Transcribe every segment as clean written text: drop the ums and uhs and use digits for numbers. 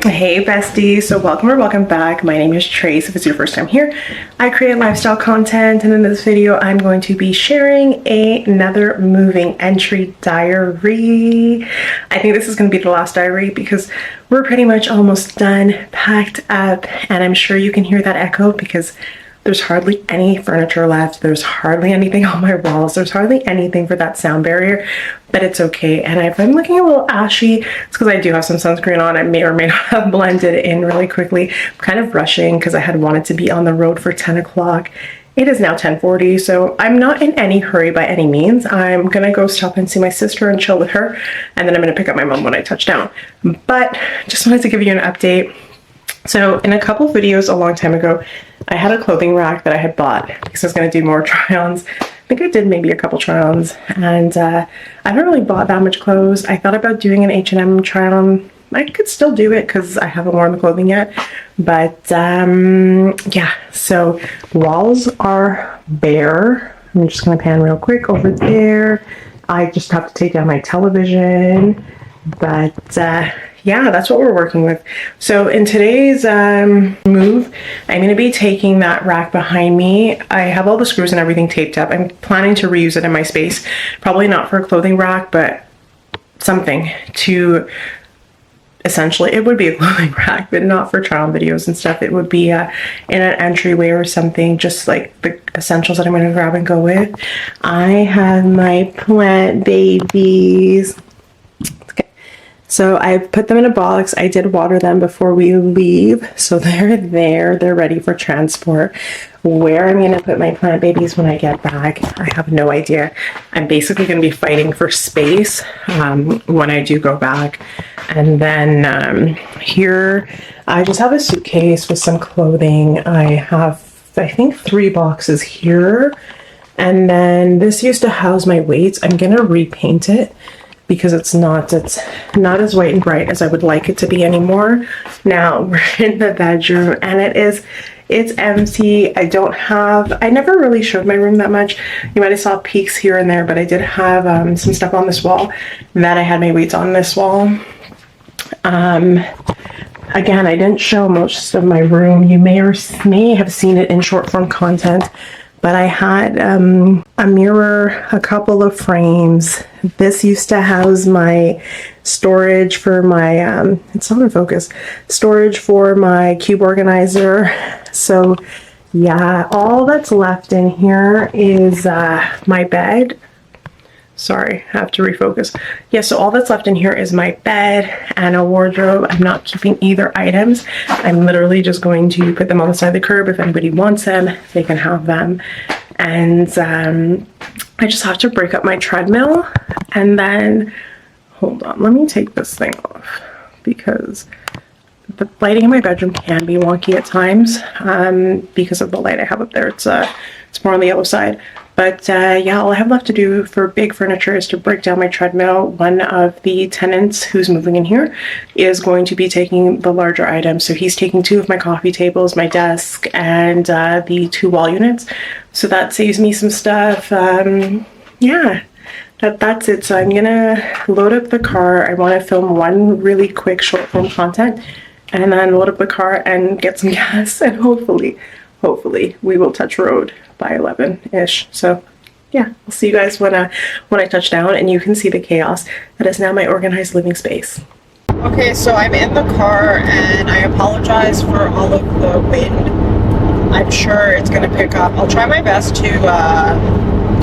Hey besties, so welcome or welcome back. My name is Trace. If it's your first time here, I create lifestyle content, and in this video I'm going to be sharing another moving entry diary. I think this is going to be the last diary because we're pretty much almost done, packed up, and I'm sure you can hear that echo because there's hardly any furniture left. There's hardly anything on my walls. There's hardly anything for that sound barrier, but it's okay. And if I'm looking a little ashy, it's because I do have some sunscreen on. I may or may not have blended in really quickly. I'm kind of rushing because I had wanted to be on the road for 10 o'clock. It is now 10:40, so I'm not in any hurry by any means. I'm gonna go stop and see my sister and chill with her, and then I'm gonna pick up my mom when I touch down. But just wanted to give you an update. So in a couple of videos a long time ago, I had a clothing rack that I had bought because I was going to do more try-ons. I think I did maybe a couple try-ons, and I haven't really bought that much clothes. I thought about doing an H&M try-on. I could still do it because I haven't worn the clothing yet, but yeah, so walls are bare. I'm just going to pan real quick over there. I just have to take down my television, but yeah, that's what we're working with. So in today's move, I'm going to be taking that rack behind me. I have all the screws and everything taped up. I'm planning to reuse it in my space. Probably not for a clothing rack, but something to, essentially, it would be a clothing rack, but not for trial videos and stuff. It would be in an entryway or something, just like the essentials that I'm going to grab and go with. I have my plant babies. So I put them in a box. I did water them before we leave. So they're there. They're ready for transport. Where I'm going to put my plant babies when I get back, I have no idea. I'm basically going to be fighting for space when I do go back. And then here, I just have a suitcase with some clothing. I have, I think, 3 boxes here. And then this used to house my weights. I'm going to repaint it, because it's not as white and bright as I would like it to be anymore. Now we're in the bedroom and it's empty. I never really showed my room that much. You might have saw peeks here and there, but I did have some stuff on this wall that I had my weights on this wall. Again, I didn't show most of my room. You may have seen it in short form content, but I had a mirror, a couple of frames. This used to house my storage for my, it's not in focus, storage for my cube organizer. So yeah, all that's left in here is my bed. Sorry, I have to refocus. Yeah, so all that's left in here is my bed and a wardrobe. I'm not keeping either items. I'm literally just going to put them on the side of the curb. If anybody wants them, they can have them. And I just have to break up my treadmill. And then, hold on, let me take this thing off because the lighting in my bedroom can be wonky at times because of the light I have up there. It's more on the yellow side. But yeah, all I have left to do for big furniture is to break down my treadmill. One of the tenants who's moving in here is going to be taking the larger items. So he's taking 2 of my coffee tables, my desk, and the 2 wall units. So that saves me some stuff. Yeah, that's it. So I'm gonna load up the car. I want to film one really quick short form content and then load up the car and get some gas, and hopefully we will touch road by 11-ish. So yeah, I'll see you guys when I touch down and you can see the chaos that is now my organized living space. Okay, so I'm in the car and I apologize for all of the wind. I'm sure it's gonna pick up. I'll try my best to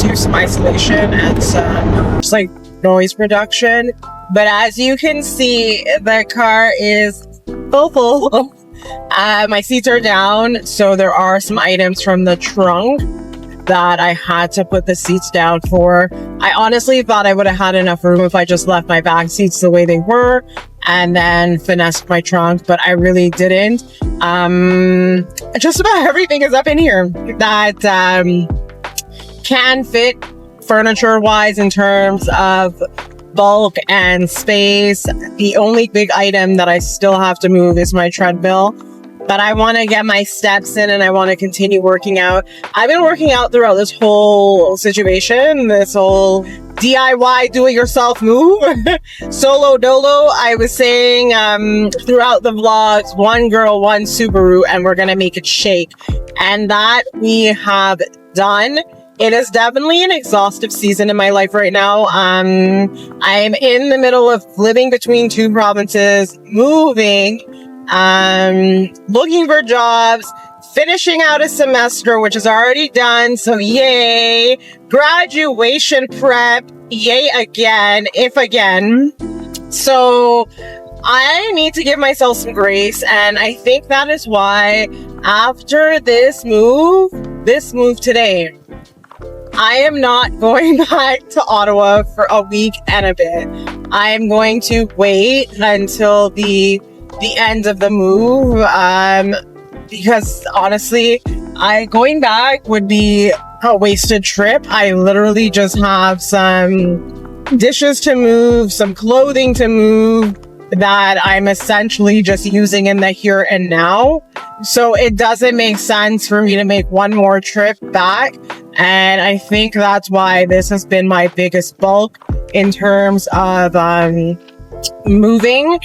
do some isolation and some just like noise reduction. But as you can see, the car is full. My seats are down, so there are some items from the trunk that I had to put the seats down for. I honestly thought I would have had enough room if I just left my back seats the way they were and then finessed my trunk, but I really didn't. Just about everything is up in here that can fit furniture-wise in terms of bulk and space. The only big item that I still have to move is my treadmill. but I want to get my steps in and I want to continue working out. I've been working out throughout this whole situation, this whole DIY do-it-yourself move. Solo dolo. I was saying throughout the vlogs, one girl, one Subaru, and we're gonna make it shake. And that we have done. It is definitely an exhaustive season in my life right now. I'm in the middle of living between two provinces, moving, looking for jobs, finishing out a semester, which is already done. So yay. Graduation prep. Yay again, if again. So I need to give myself some grace. And I think that is why after this move today, I am not going back to Ottawa for a week and a bit. I am going to wait until the end of the move, because honestly, going back would be a wasted trip. I literally just have some dishes to move, some clothing to move that I'm essentially just using in the here and now. So it doesn't make sense for me to make one more trip back. And I think that's why this has been my biggest bulk in terms of moving,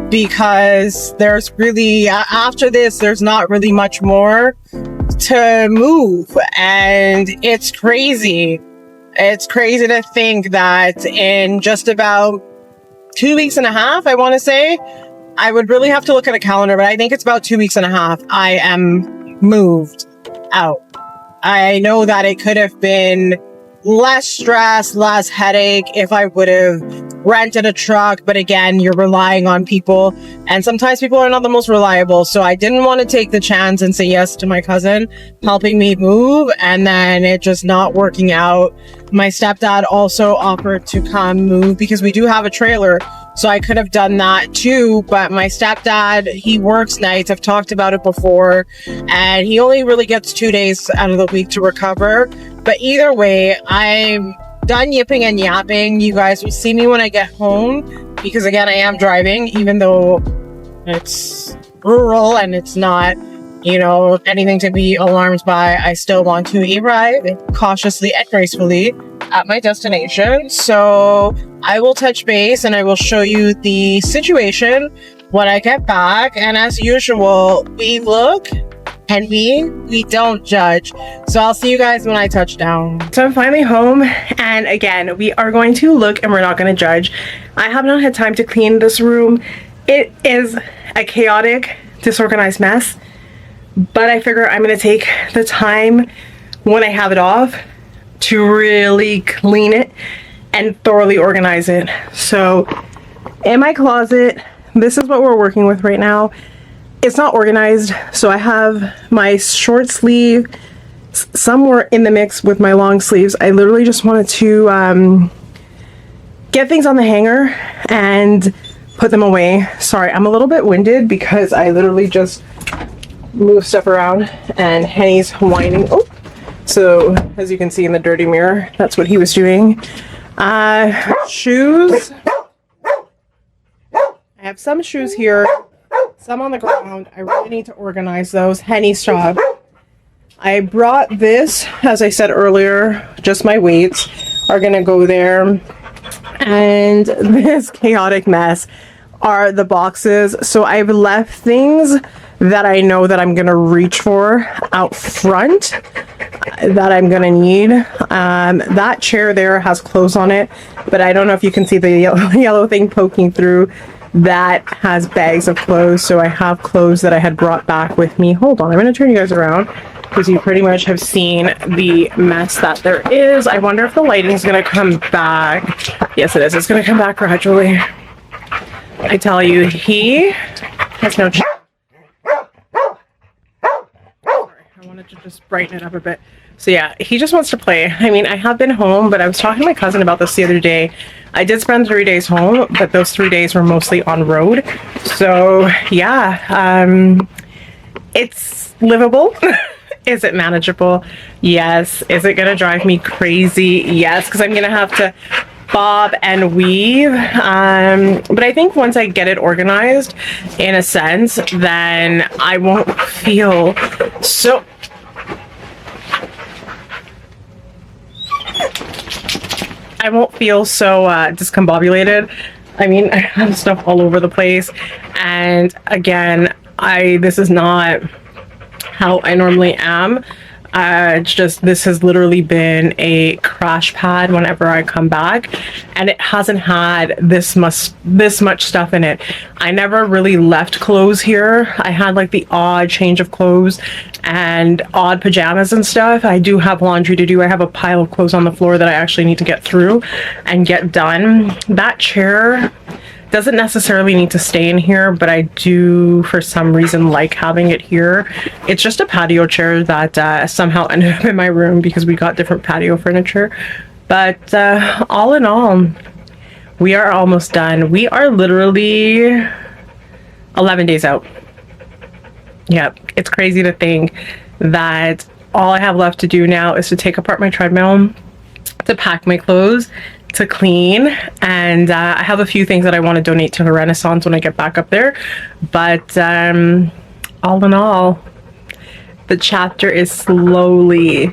because there's really, after this, there's not really much more to move. And it's crazy. It's crazy to think that in just about 2 weeks and a half, I want to say, I would really have to look at a calendar, but I think it's about 2 weeks and a half, I am moved out. I know that it could have been less stress, less headache if I would have rented a truck. But again, you're relying on people, and sometimes people are not the most reliable. So I didn't want to take the chance and say yes to my cousin helping me move, and then it just not working out. My stepdad also offered to come move because we do have a trailer. So I could have done that too, but my stepdad, he works nights. I've talked about it before, and he only really gets 2 days out of the week to recover. But either way, I'm done yipping and yapping. You guys will see me when I get home, because again, I am driving, even though it's rural and it's not, you know, anything to be alarmed by. I still want to arrive cautiously and gracefully at my destination. So I will touch base and I will show you the situation when I get back. And as usual, we look and we don't judge. So I'll see you guys when I touch down. So I'm finally home, and again, we are going to look and we're not going to judge. I have not had time to clean this room. It is a chaotic, disorganized mess, but I figure I'm going to take the time when I have it off to really clean it and thoroughly organize it. So in my closet, this is what we're working with right now. It's not organized, so I have my short sleeve somewhere in the mix with my long sleeves. I literally just wanted to get things on the hanger and put them away. Sorry, I'm a little bit winded because I literally just moved stuff around and Henny's whining. Oh, so as you can see in the dirty mirror, that's what he was doing. Shoes. I have some shoes here, some on the ground. I really need to organize those. Henny's job. I brought this, as I said earlier, just my weights are gonna go there. And this chaotic mess are the boxes. So I've left things that I know that I'm gonna reach for out front that I'm gonna need. That chair there has clothes on it, but I don't know if you can see the yellow thing poking through. That has bags of clothes, so I have clothes that I had brought back with me. Hold on, I'm gonna turn you guys around because you pretty much have seen the mess that there is. I wonder if the lighting is gonna come back. Yes, it is. It's gonna come back gradually. I tell you, he has no chance. I wanted to just brighten it up a bit. So yeah, he just wants to play. I mean, I have been home, but I was talking to my cousin about this the other day. I did spend 3 days home, but those 3 days were mostly on road. So yeah, it's livable. Is it manageable? Yes. Is it gonna drive me crazy? Yes, because I'm gonna have to bob and weave. But I think once I get it organized in a sense, then I won't feel so discombobulated. I mean, I have stuff all over the place, and again, this is not how I normally am. It's just, this has literally been a crash pad whenever I come back, and it hasn't had this much stuff in it. I never really left clothes here. I had like the odd change of clothes and odd pajamas and stuff. I do have laundry to do. I have a pile of clothes on the floor that I actually need to get through and get done. That chair doesn't necessarily need to stay in here, but I do for some reason like having it here. It's just a patio chair that somehow ended up in my room because we got different patio furniture. But all in all, we are almost done. We are literally 11 days out. Yep, it's crazy to think that all I have left to do now is to take apart my treadmill, to pack my clothes, to clean, and I have a few things that I want to donate to the Renaissance when I get back up there. But all in all, the chapter is slowly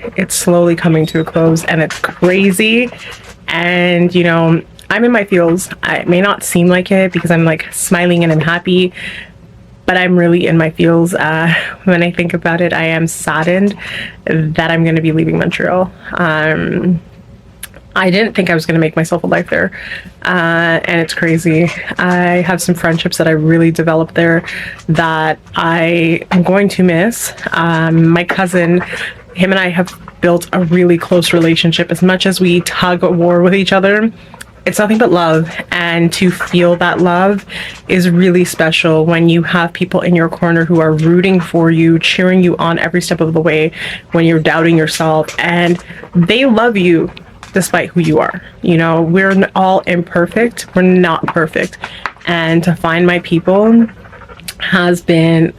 coming to a close, and it's crazy. And you know, I'm in my feels. It may not seem like it because I'm like smiling and I'm happy, but I'm really in my feels. When I think about it, I am saddened that I'm going to be leaving Montreal. I didn't think I was going to make myself a life there, and it's crazy. I have some friendships that I really developed there that I am going to miss. My cousin, him and I have built a really close relationship. As much as we tug of war with each other, it's nothing but love, and to feel that love is really special when you have people in your corner who are rooting for you, cheering you on every step of the way when you're doubting yourself, and they love you despite who you are. You know, we're all imperfect. We're not perfect. And to find my people has been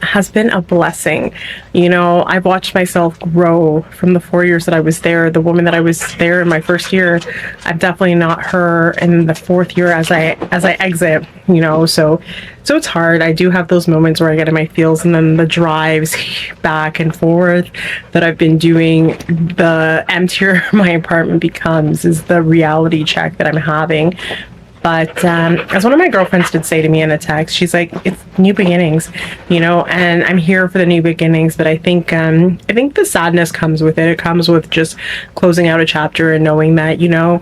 a blessing. You know, I've watched myself grow from the 4 years that I was there. The woman that I was there in my first year, I've definitely not her in the fourth year as I exit, you know, so it's hard. I do have those moments where I get in my feels, and then the drives back and forth that I've been doing, the emptier my apartment becomes is the reality check that I'm having. But as one of my girlfriends did say to me in a text, she's like, it's new beginnings, you know, and I'm here for the new beginnings. But I think the sadness comes with it. It comes with just closing out a chapter and knowing that, you know,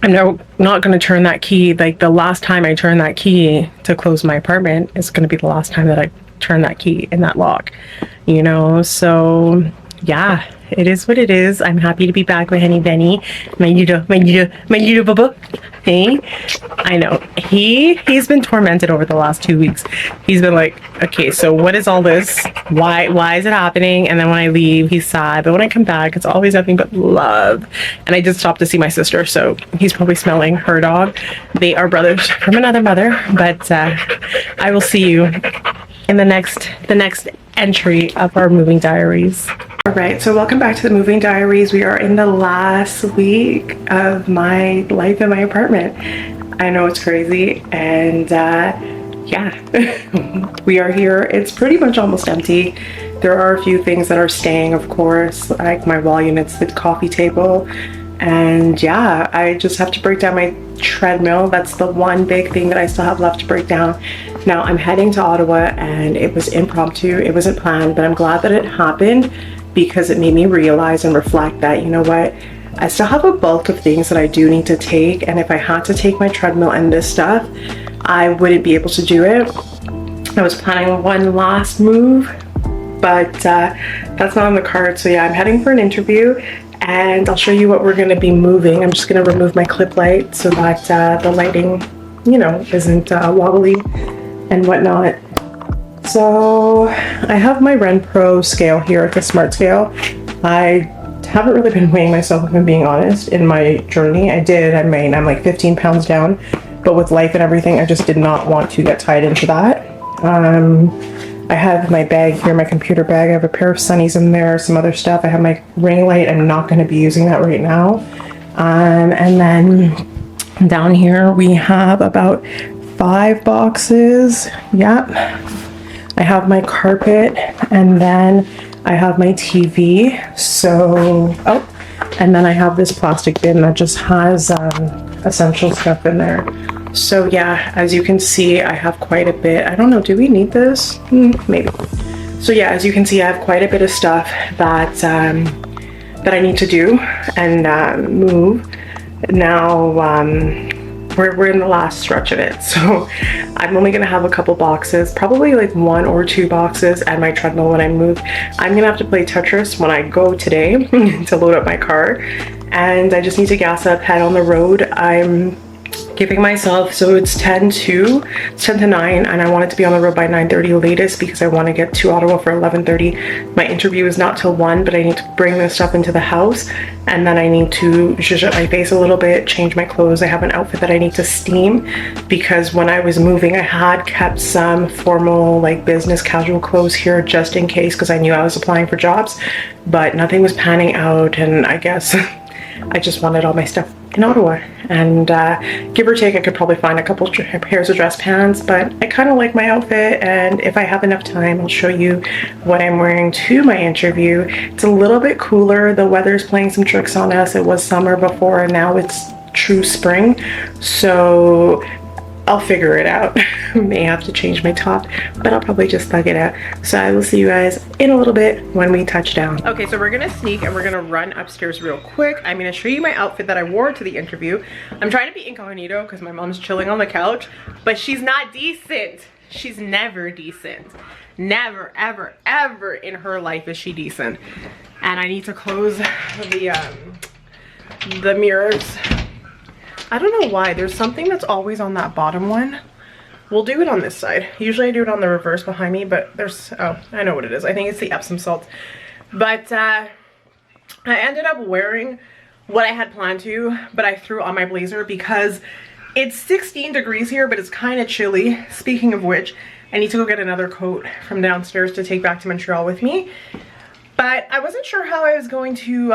I'm not going to turn that key. Like, the last time I turn that key to close my apartment is going to be the last time that I turn that key in that lock, you know. So yeah, it is what it is. I'm happy to be back with Henny Benny, my little bubba. Hey, I know he's been tormented over the last 2 weeks. He's been like, okay, so what is all this? Why is it happening? And then when I leave, he's sad. But when I come back, it's always nothing but love. And I did stop to see my sister, so he's probably smelling her dog. They are brothers from another mother. But I will see you in the next entry of our moving diaries. All right, so welcome back to the moving diaries. We are in the last week of my life in my apartment. I know it's crazy, and yeah, we are here. It's pretty much almost empty. There are a few things that are staying, of course, like my wall units, the coffee table, and yeah, I just have to break down my treadmill. That's the one big thing that I still have left to break down. Now I'm heading to Ottawa, and it was impromptu. It wasn't planned, but I'm glad that it happened, because it made me realize and reflect that, you know what, I still have a bulk of things that I do need to take, and if I had to take my treadmill and this stuff, I wouldn't be able to do it. I was planning one last move, but that's not on the card. So yeah, I'm heading for an interview, and I'll show you what we're going to be moving. I'm just going to remove my clip light so that the lighting, you know, isn't wobbly and whatnot. So I have my Ren Pro scale here at the Smart Scale. I haven't really been weighing myself, if I'm being honest, in my journey. I'm like 15 pounds down, but with life and everything, I just did not want to get tied into that. I have my bag here, my computer bag. I have a pair of sunnies in there, some other stuff. I have my ring light. I'm not going to be using that right now. And then Down here we have about 5 boxes. Yep. I have my carpet, and then I have my TV. So, oh, and then I have this plastic bin that just has essential stuff in there. So yeah, as you can see, I have quite a bit. I don't know, do we need this? Maybe. So yeah, as you can see, I have quite a bit of stuff that that I need to do and move. Now we're in the last stretch of it, so I'm only gonna have a couple boxes, probably like 1 or 2 boxes, and my treadmill when I move. I'm gonna have to play Tetris when I go today to load up my car, and I just need to gas up, head on the road. I'm giving myself, so it's 10 to 9, and I want it to be on the road by 9:30 latest because I want to get to Ottawa for 11:30. My interview is not till 1, but I need to bring this stuff into the house, and then I need to zhuzh up my face a little bit, change my clothes. I have an outfit that I need to steam because when I was moving, I had kept some formal like business casual clothes here just in case, because I knew I was applying for jobs, but nothing was panning out, and I guess I just wanted all my stuff in Ottawa, and give or take I could probably find a couple pairs of dress pants, but I kind of like my outfit, and if I have enough time I'll show you what I'm wearing to my interview. It's a little bit cooler, the weather's playing some tricks on us. It was summer before and now it's true spring, so I'll figure it out. May have to change my top, but I'll probably just thug it out. So I will see you guys in a little bit when we touch down. Okay, so we're gonna sneak and we're gonna run upstairs real quick. I'm gonna show you my outfit that I wore to the interview. I'm trying to be incognito because my mom's chilling on the couch, but she's not decent. She's never decent. Never, ever, ever in her life is she decent. And I need to close the mirrors. I don't know why, there's something that's always on that bottom one. We'll do it on this side. Usually I do it on the reverse behind me, but there's, oh, I know what it is. I think it's the Epsom salt. But I ended up wearing what I had planned to, but I threw on my blazer because it's 16 degrees here, but it's kind of chilly. Speaking of which, I need to go get another coat from downstairs to take back to Montreal with me. But I wasn't sure how I was going to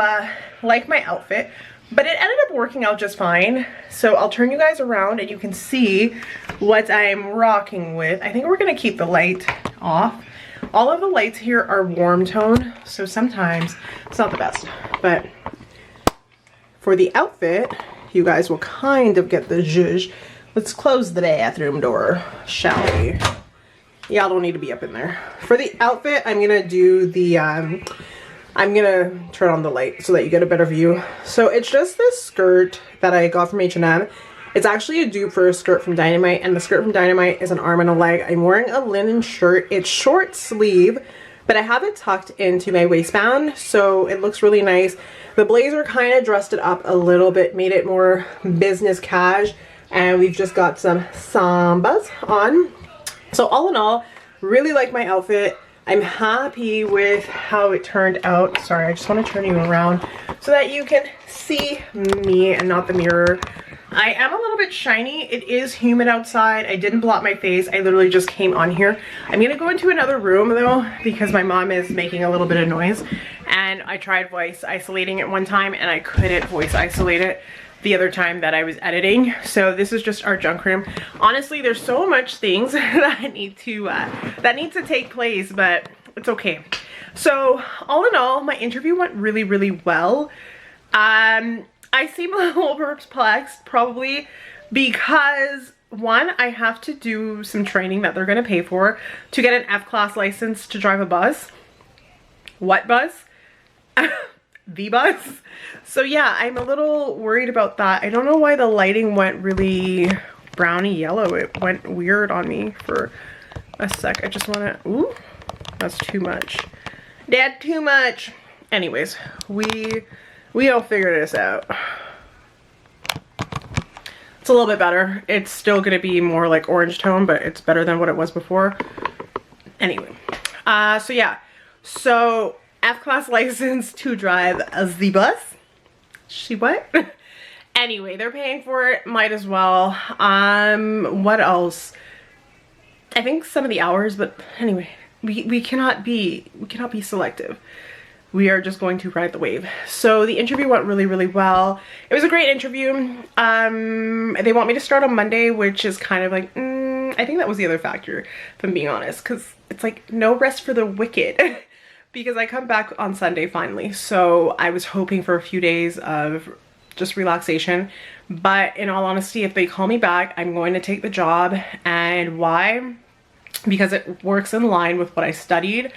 like my outfit, but it ended up working out just fine. So I'll turn you guys around and you can see what I'm rocking with. I think we're gonna keep the light off. All of the lights here are warm tone, so sometimes it's not the best. But for the outfit, you guys will kind of get the zhuzh. Let's close the bathroom door, shall we? Y'all don't need to be up in there. For the outfit, I'm gonna do the I'm gonna turn on the light so that you get a better view. So it's just this skirt that I got from H&M. It's actually a dupe for a skirt from Dynamite, and the skirt from Dynamite is an arm and a leg. I'm wearing a linen shirt. It's short sleeve, but I have it tucked into my waistband, so it looks really nice. The blazer kind of dressed it up a little bit, made it more business cash, and we've just got some sambas on. So all in all, really like my outfit. I'm happy with how it turned out. Sorry, I just want to turn you around so that you can see me and not the mirror. I am a little bit shiny. It is humid outside. I didn't blot my face. I literally just came on here. I'm gonna go into another room though because my mom is making a little bit of noise, and I tried voice isolating it one time and I couldn't voice isolate it the other time that I was editing. So this is just our junk room. Honestly, there's so much things that need to take place, but it's okay. So all in all, my interview went really, really well. I seem a little perplexed probably because one, I have to do some training that they're gonna pay for to get an F-class license to drive a bus. What bus? The bus. So yeah, I'm a little worried about that. I don't know why the lighting went really browny yellow. It went weird on me for a sec. I just want to, ooh, that's too much. That's too much. Anyways, we'll figure this out. It's a little bit better. It's still gonna be more like orange tone, but it's better than what it was before. Anyway, so yeah, so F-class license to drive the bus. She what? Anyway, they're paying for it, might as well. What else? I think some of the hours, but anyway, we cannot be selective. we are just going to ride the wave. So the interview went really, really well. It was a great interview. They want me to start on Monday, which is kind of like, I think that was the other factor, if I'm being honest, because it's like no rest for the wicked. Because I come back on Sunday finally. So I was hoping for a few days of just relaxation. But in all honesty, if they call me back, I'm going to take the job. And why? Because it works in line with what I studied.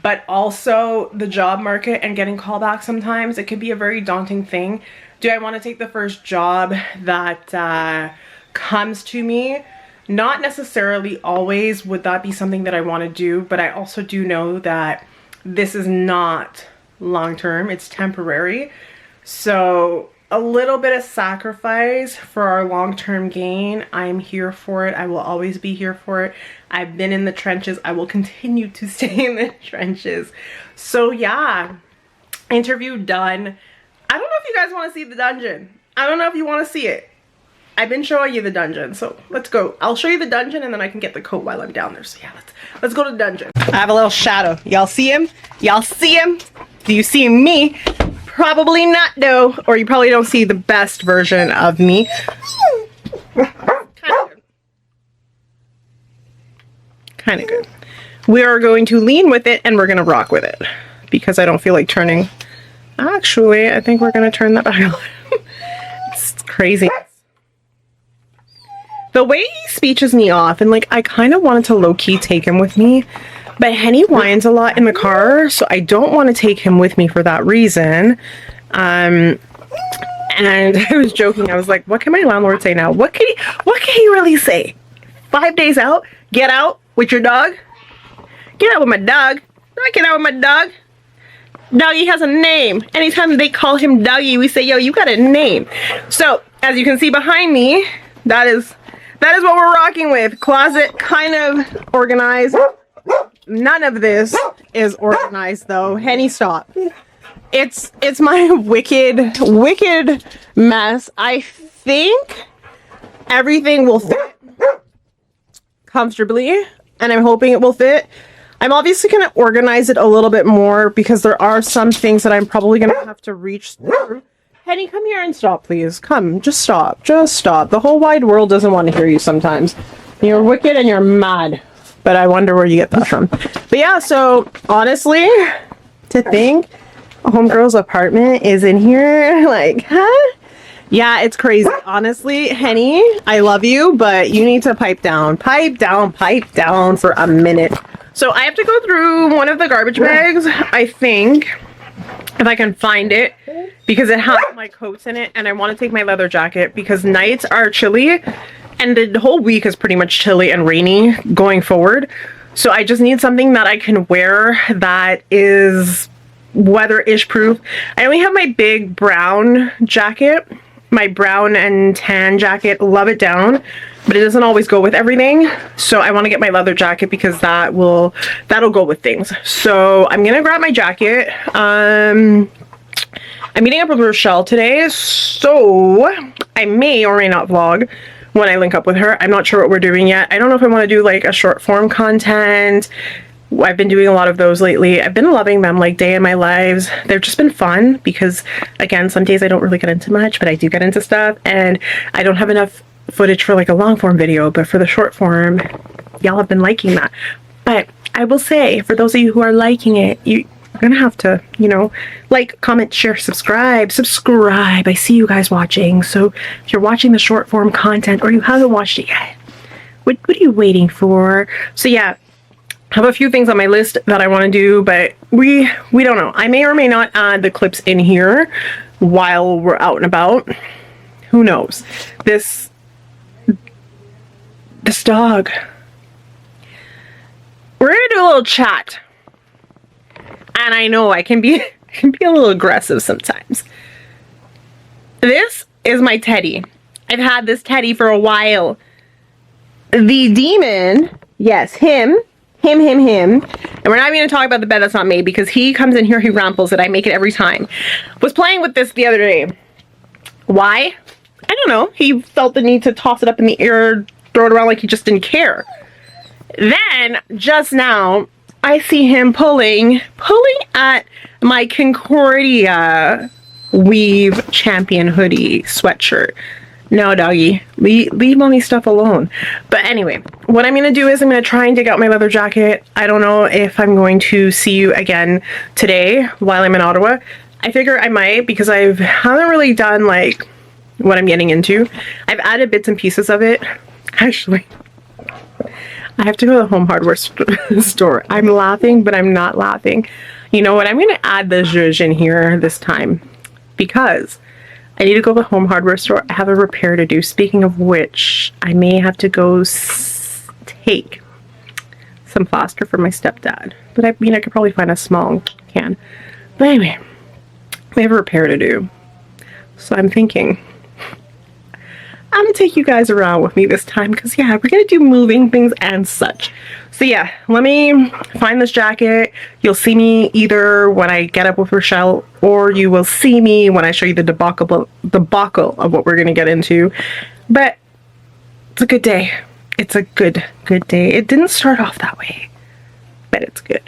But also the job market and getting callbacks sometimes, it can be a very daunting thing. Do I want to take the first job that comes to me? Not necessarily always would that be something that I want to do, but I also do know that this is not long-term, it's temporary. So a little bit of sacrifice for our long-term gain. I'm here for it. I will always be here for it. I've been in the trenches. I will continue to stay in the trenches. So yeah, interview done. I don't know if you guys want to see the dungeon. I don't know if you want to see it. I've been showing you the dungeon, so let's go. I'll show you the dungeon and then I can get the coat while I'm down there. So yeah, let's go to the dungeon. I have a little shadow. Y'all see him? Y'all see him? Do you see me? Probably not though, or you probably don't see the best version of me. Kind of good. We are going to lean with it and we're going to rock with it because I don't feel like turning. Actually, I think we're going to turn that back on. It's crazy. The way he speeches me off, and like I kind of wanted to low-key take him with me, but Henny whines a lot in the car, so I don't want to take him with me for that reason. And I was joking. I was like, what can my landlord say now? What can he really say? 5 days out? Get out with your dog? Get out with my dog. I get out with my dog. Doggy has a name. Anytime they call him Doggy, we say, yo, you got a name. So, as you can see behind me, that is what we're rocking with. Closet kind of organized. None of this is organized though. Henny, stop. It's my wicked mess. I think everything will fit comfortably, and I'm hoping it will fit. I'm obviously going to organize it a little bit more because there are some things that I'm probably going to have to reach through. Henny, come here and stop, please. Come, just stop. Just stop. The whole wide world doesn't want to hear you sometimes. You're wicked and you're mad. But I wonder where you get that from. But yeah, so honestly, to think a homegirl's apartment is in here, like, huh? Yeah, it's crazy. Honestly, Henny, I love you, but you need to pipe down. Pipe down for a minute. So I have to go through one of the garbage bags, I think, if I can find it, because it has my coats in it, and I want to take my leather jacket because nights are chilly. And the whole week is pretty much chilly and rainy going forward. So I just need something that I can wear that is weather-ish proof. I only have my big brown jacket, my brown and tan jacket, love it down, but it doesn't always go with everything. So I want to get my leather jacket because that'll go with things. So I'm gonna grab my jacket. I'm meeting up with Rochelle today, so I may or may not vlog when I link up with her. I'm not sure what we're doing yet. I don't know if I want to do like a short form content. I've been doing a lot of those lately. I've been loving them, like day in my lives. They've just been fun because, again, some days I don't really get into much, but I do get into stuff, and I don't have enough footage for like a long form video, but for the short form, y'all have been liking that. But I will say, for those of you who are liking it, you're gonna have to, you know, like, comment, share, subscribe. I see you guys watching. So if you're watching the short form content or you haven't watched it yet, what are you waiting for? So yeah, I have a few things on my list that I want to do, but we don't know. I may or may not add the clips in here while we're out and about. Who knows? This dog. We're gonna do a little chat. And I know I can be a little aggressive sometimes. This is my teddy. I've had this teddy for a while. The demon, yes, him. And we're not even going to talk about the bed that's not made because he comes in here, he ramples it. I make it every time. Was playing with this the other day. Why? I don't know. He felt the need to toss it up in the air, throw it around like he just didn't care. Then, just now, I see him pulling at my Concordia Weave Champion hoodie sweatshirt. No, doggy, leave mommy stuff alone. But anyway, what I'm gonna do is I'm gonna try and dig out my leather jacket. I don't know if I'm going to see you again today while I'm in Ottawa. I figure I might, because I haven't really done like what I'm getting into. I've added bits and pieces of it. Actually, I have to go to the home hardware store. I'm laughing, but I'm not laughing. You know what? I'm going to add the zhuzh in here this time because I need to go to the home hardware store. I have a repair to do. Speaking of which, I may have to go take some plaster for my stepdad. But I mean, I could probably find a small can. But anyway, we have a repair to do. So I'm thinking I'm gonna take you guys around with me this time because yeah, we're gonna do moving things and such. So yeah, let me find this jacket. You'll see me either when I get up with Rochelle, or you will see me when I show you the debacle of what we're gonna get into. But it's a good day. It's a good day. It didn't start off that way, but it's good.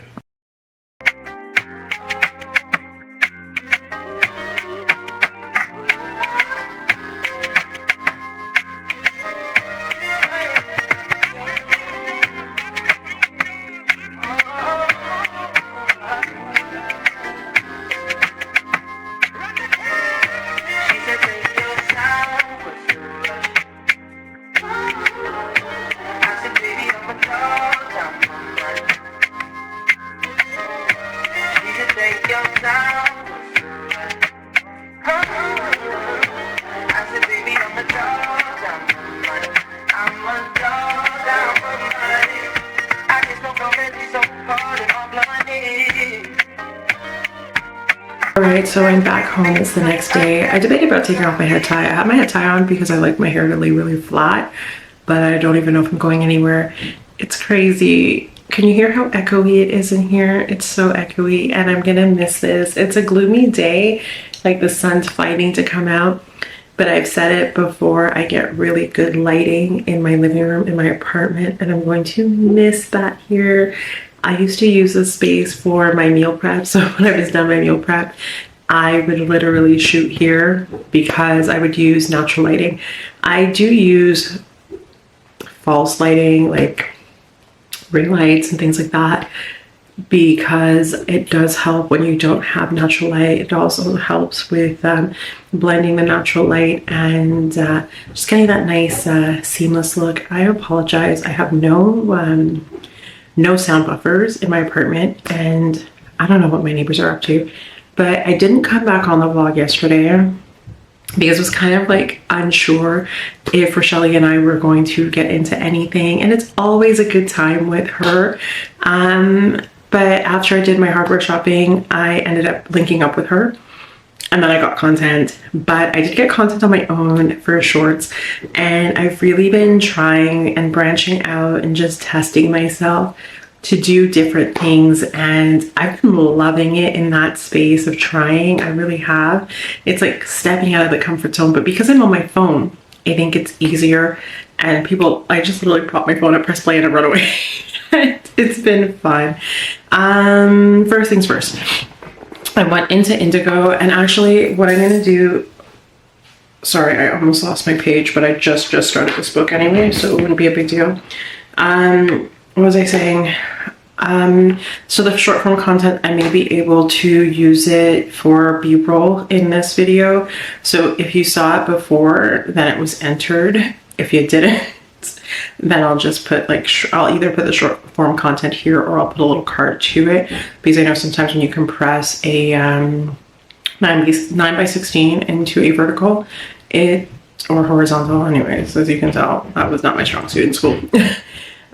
Alright, so I'm back home. It's the next day. I debated about taking off my head tie. I have my head tie on because I like my hair to lay really flat, but I don't even know if I'm going anywhere. It's crazy. Can you hear how echoey it is in here? It's so echoey, and I'm gonna miss this. It's a gloomy day, like the sun's fighting to come out, but I've said it before, I get really good lighting in my living room, in my apartment, and I'm going to miss that here. I used to use this space for my meal prep, so when I was done my meal prep, I would literally shoot here because I would use natural lighting. I do use false lighting, like ring lights and things like that, because it does help when you don't have natural light. It also helps with blending the natural light and just getting that nice seamless look. I apologize, I have no sound buffers in my apartment, and I don't know what my neighbors are up to, but I didn't come back on the vlog yesterday because I was kind of like unsure if Rochelle and I were going to get into anything, and it's always a good time with her. But after I did my hardware shopping, I ended up linking up with her, and then I got content. But I did get content on my own for shorts, and I've really been trying and branching out and just testing myself to do different things, and I've been loving it in that space of trying. I really have. It's like stepping out of the comfort zone, but because I'm on my phone, I think it's easier. And people, I just literally prop my phone up, press play, and I run away. It's been fun. First things first, I went into Indigo, and actually what I'm gonna do, sorry, I almost lost my page, but I just started this book anyway, so it wouldn't be a big deal. What was I saying? So the short form content, I may be able to use it for B-roll in this video. So if you saw it before, then it was entered. If you didn't, then I'll just put like, I'll either put the short form content here, or I'll put a little card to it, because I know sometimes when you compress a 9x16 into a vertical, or horizontal, anyways, as you can tell, that was not my strong suit in school.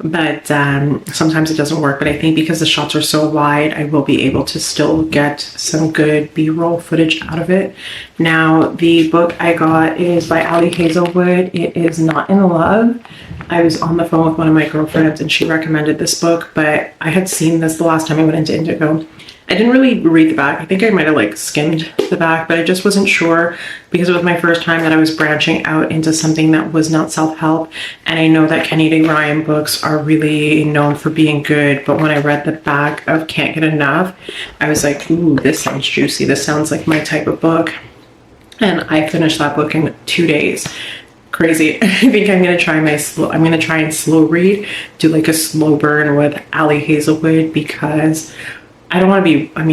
But sometimes it doesn't work. But I think because the shots are so wide, I will be able to still get some good B-roll footage out of it. Now, the book I got is by Ali Hazelwood. It is Not in Love. I was on the phone with one of my girlfriends, and she recommended this book, but I had seen this the last time I went into Indigo. I didn't really read the back. I think I might have like skimmed the back, but I just wasn't sure because it was my first time that I was branching out into something that was not self-help. And I know that Kenny D. Ryan books are really known for being good, but when I read the back of Can't Get Enough, I was like, ooh, this sounds juicy. This sounds like my type of book. And I finished that book in 2 days. Crazy. I think I'm gonna try and slow read, do like a slow burn with Ali Hazelwood, because I don't want to be, I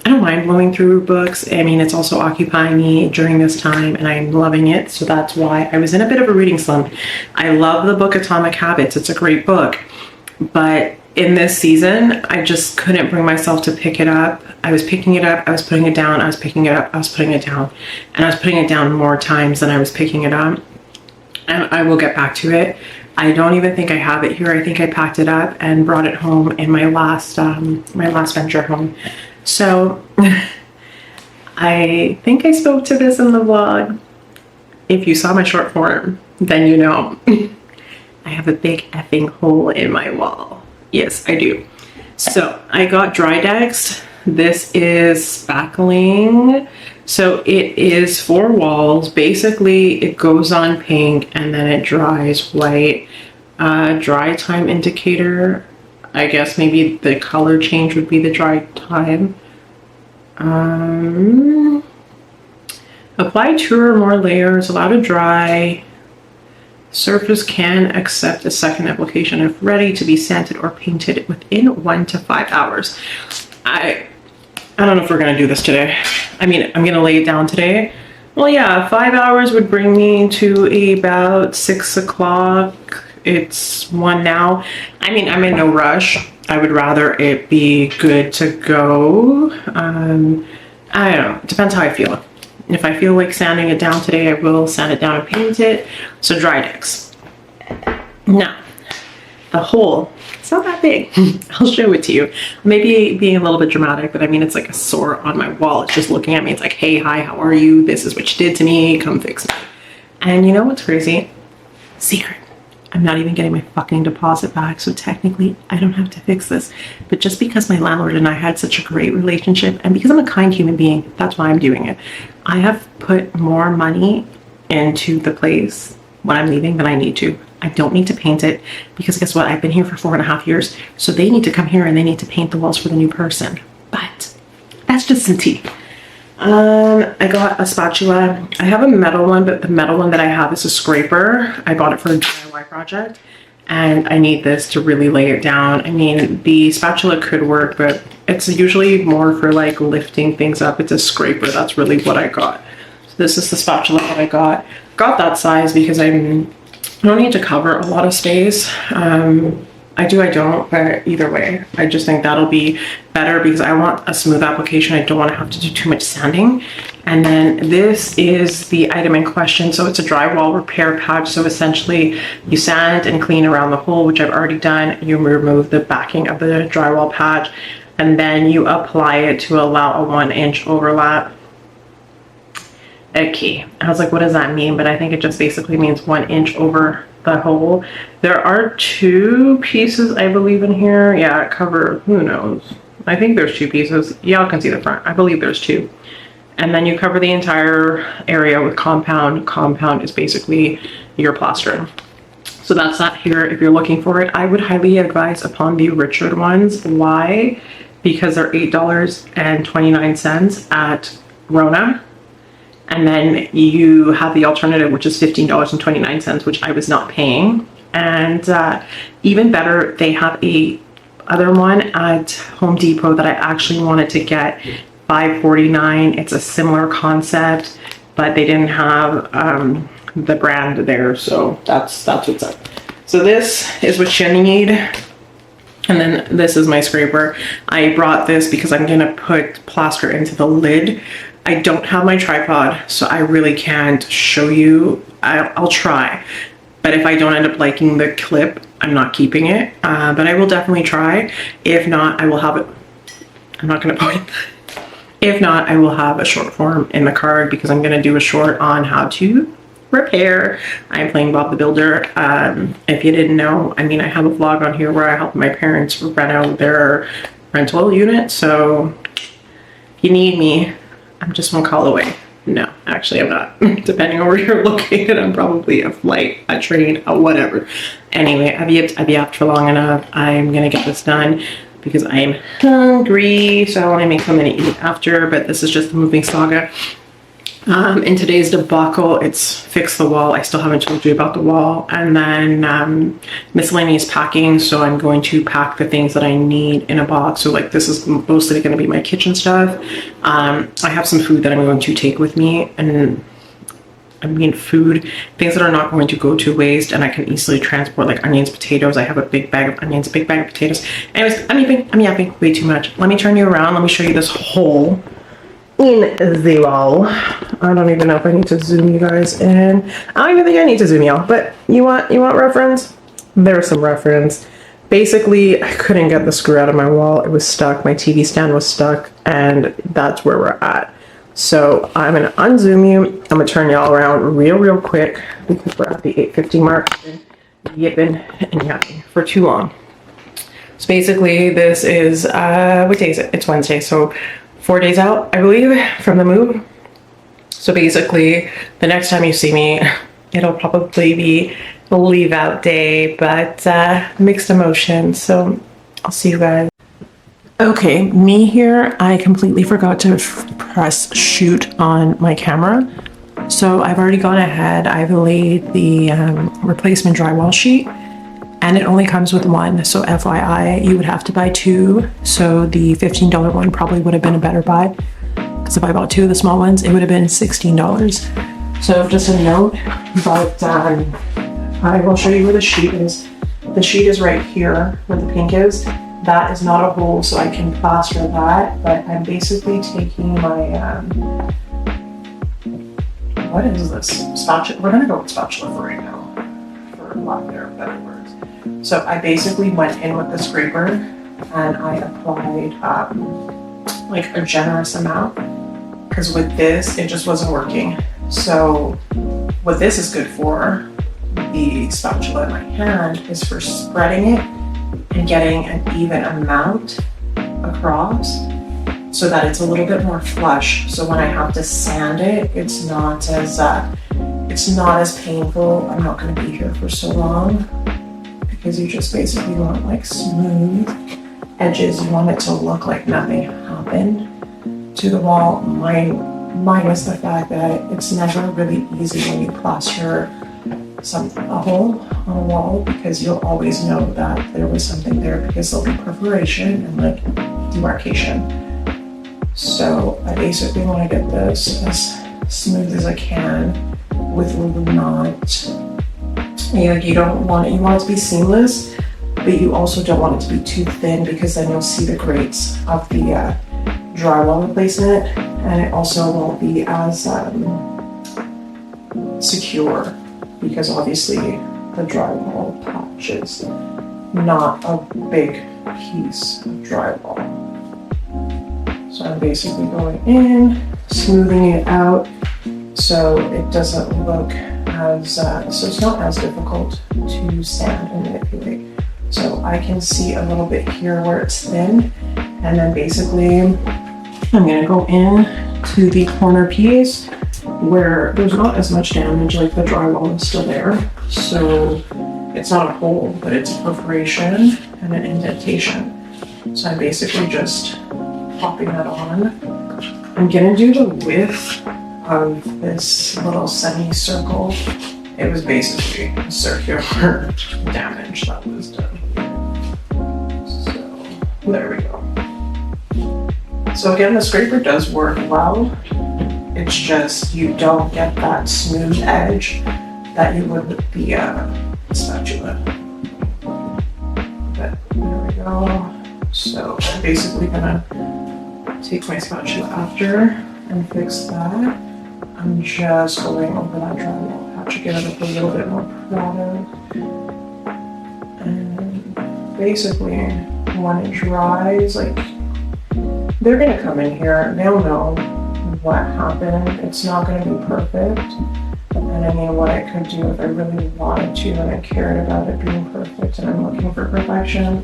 don't mind blowing through books. I mean, it's also occupying me during this time and I'm loving it. So that's why I was in a bit of a reading slump. I love the book Atomic Habits. It's a great book. But in this season, I just couldn't bring myself to pick it up. I was picking it up, I was putting it down, I was picking it up, I was putting it down. And I was putting it down more times than I was picking it up. And I will get back to it. I don't even think I have it here. I think I packed it up and brought it home in my last venture home. So I think I spoke to this in the vlog. If you saw my short form, then you know. I have a big effing hole in my wall. Yes, I do. So I got Dry Decks. This is spackling. So it is 4 walls. Basically, it goes on pink and then it dries white. Dry time indicator. I guess maybe the color change would be the dry time. Apply 2 or more layers. Allow to dry. Surface can accept a second application if ready to be sanded or painted within 1 to 5 hours. I don't know if we're gonna do this today. I'm gonna lay it down today. Well, yeah, 5 hours would bring me to about 6 o'clock. It's 1 now. I'm in no rush. I would rather it be good to go. I don't know, it depends how I feel. If I feel like sanding it down today, I will sand it down and paint it. So Dry Decks. Now, the hole, it's not that big. I'll show it to you. Maybe being a little bit dramatic, but it's like a sore on my wall. It's just looking at me. It's like, hey, hi, how are you? This is what you did to me. Come fix me. And you know what's crazy? Secret. I'm not even getting my fucking deposit back, so technically I don't have to fix this. But just because my landlord and I had such a great relationship, and because I'm a kind human being, that's why I'm doing it. I have put more money into the place when I'm leaving than I need to. I don't need to paint it because guess what? I've been here for 4.5 years, so they need to come here and they need to paint the walls for the new person. But that's just some tea. I got a spatula. I have a metal one, but the metal one that I have is a scraper. I bought it for a DIY project and I need this to really lay it down. The spatula could work, but it's usually more for like lifting things up. It's a scraper. That's really what I got. So this is the spatula that I got. Got that size because I don't need to cover a lot of space. I don't, but either way, I just think that'll be better because I want a smooth application. I don't want to have to do too much sanding. And then this is the item in question. So it's a drywall repair patch. So essentially you sand and clean around the hole, which I've already done. You remove the backing of the drywall patch and then you apply it to allow a 1-inch overlap. Okay, I was like, what does that mean? But I think it just basically means 1 inch over the hole. There are 2 pieces, I believe, in here. Yeah, it covered, who knows? I think there's 2 pieces. Y'all can see the front. I believe there's 2. And then you cover the entire area with compound. Compound is basically your plastering. So that's that here if you're looking for it. I would highly advise upon the Richard ones. Why? Because they're $8.29 at Rona. And then you have the alternative, which is $15.29, which I was not paying. And even better, they have a other one at Home Depot that I actually wanted to get, $5.49. It's a similar concept, but they didn't have the brand there, so that's what's up. So this is what you need. And then this is my scraper. I brought this because I'm gonna put plaster into the lid. I don't have my tripod, so I really can't show you. I'll try, but if I don't end up liking the clip, I'm not keeping it, but I will definitely try. If not, I will have it. I'm not gonna point. If not, I will have a short form in the card because I'm gonna do a short on how to repair. I'm playing Bob the Builder. If you didn't know, I have a vlog on here where I help my parents rent out their rental unit, so If you need me, I'm just one call away. No, actually I'm not. Depending on where you're located, I'm probably a flight, a train, a whatever. Anyway, I've yapped for long enough. I'm gonna get this done because I am hungry. So I want to make something to eat after, but this is just the moving saga. In today's debacle, it's fix the wall. I still haven't told you about the wall. And then miscellaneous packing. So I'm going to pack the things that I need in a box. So like this is mostly going to be my kitchen stuff. I have some food that I'm going to take with me, and I mean food, things that are not going to go to waste and I can easily transport, like onions, potatoes. I have a big bag of onions, a big bag of potatoes. Anyways, I'm yapping way too much. Let me turn you around. Let me show you this hole in the wall. I don't even know if I need to zoom you guys in. I don't even think I need to zoom y'all, but you want reference? There's some reference. Basically, I couldn't get the screw out of my wall. It was stuck. My TV stand was stuck, and that's where we're at. So I'm gonna unzoom you. I'm gonna turn y'all around real quick because we're at the 8:50 mark. Yipping and yapping for too long. So basically, this is what day is it? It's Wednesday, so 4 days out, I believe, from the move. So basically, the next time you see me, it'll probably be the leave out day, but mixed emotions. So I'll see you guys. Okay, me here, I completely forgot to press shoot on my camera. So I've already gone ahead. I've laid the replacement drywall sheet, and it only comes with one. So FYI, you would have to buy two. So the $15 one probably would have been a better buy, because if I bought two of the small ones, it would have been $16. So just a note, but I will show you where the sheet is. The sheet is right here where the pink is. That is not a hole, so I can plaster that, but I'm basically taking my, what is this? Spatula? We're gonna go with spatula for right now, for lack of better words. So I basically went in with the scraper and I applied like a generous amount, because with this, it just wasn't working. So what this is good for, the spatula in my hand, is for spreading it and getting an even amount across so that it's a little bit more flush. So when I have to sand it, it's not as painful. I'm not going to be here for so long, because you just basically want like smooth edges. You want it to look like nothing happened to the wall. Minus the fact that it's never really easy when you plaster a hole on a wall, because you'll always know that there was something there, because there'll be perforation and like demarcation. So I basically want to get this as smooth as I can with not, you don't want it, you want it to be seamless, but you also don't want it to be too thin, because then you'll see the grates of the drywall replacement, and it also won't be as secure, because obviously the drywall patch is not a big piece of drywall. So I'm basically going in, smoothing it out so it doesn't look as, so it's not as difficult to sand and manipulate. So I can see a little bit here where it's thin, and then basically I'm gonna go in to the corner piece where there's not as much damage, like the drywall is still there. So it's not a hole, but it's a perforation and an indentation. So I'm basically just popping that on. I'm gonna do the width of this little semicircle. It was basically a circular damage that was done here. So there we go. So again, the scraper does work well. It's just you don't get that smooth edge that you would with the spatula. But there we go. So I'm basically gonna take my spatula after and fix that. I'm just going over that drywall patch to get it a little bit more product. And basically, when it dries, like, they're gonna come in here, they'll know what happened. It's not gonna be perfect. And I mean, what I could do if I really wanted to and I cared about it being perfect and I'm looking for perfection,